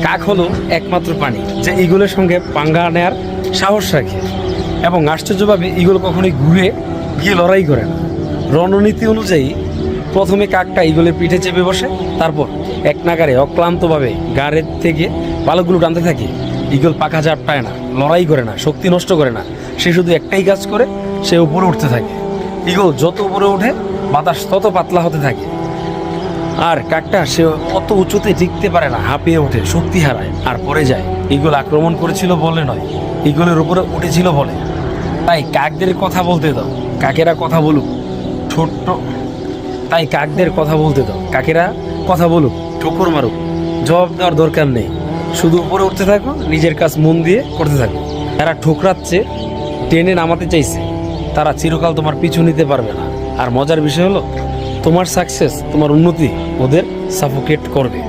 কাক হলো একমাত্র প্রাণী যে ইগলের সঙ্গে পাঙ্গা নেয়ার সাহস রাখে এবং আশ্চর্যভাবে ইগল কখনোই ঘুরে গিয়ে লড়াই করে না। রণনীতি অনুযায়ী প্রথমে কাকটা ইগলের পিঠে চেপে বসে, তারপর এক নাগারে অক্লান্তভাবে গাড়ের থেকে পালকগুলো টানতে থাকে। ইগল পাখা ঝাপটায় না, লড়াই করে না, শক্তি নষ্ট করে না, সে শুধু একটাই কাজ করে, সে উপরে উঠতে থাকে। ইগল যত উপরে ওঠে বাতাস তত পাতলা হতে থাকে, আর কাকটা সে অত উঁচুতে টিকতে পারে না, হাঁপিয়ে ওঠে, শক্তি হারায় আর পড়ে যায়। ইগল আক্রমণ করেছিল বলে নয়, ইগলের উপরে উঠেছিল বলে। তাই কাকদের কথা বলতে দাও, কাকেরা কথা বলুক, ছোট্ট তাই কাকদের কথা বলতে দাও, কাকেরা কথা বলুক, ঠোকর মারুক, জবাব দেওয়ার দরকার নেই। শুধু উপরে উঠতে থাকো, নিজের কাজ মন দিয়ে করতে থাকো। যারা ঠোকরাচ্ছে, টেনে নামাতে চাইছে, তারা চিরকাল তোমার পিছু নিতে পারবে না। আর মজার বিষয় হলো, তোমার সাকসেস, তোমার উন্নতি ওদের সাফোকেট করবে।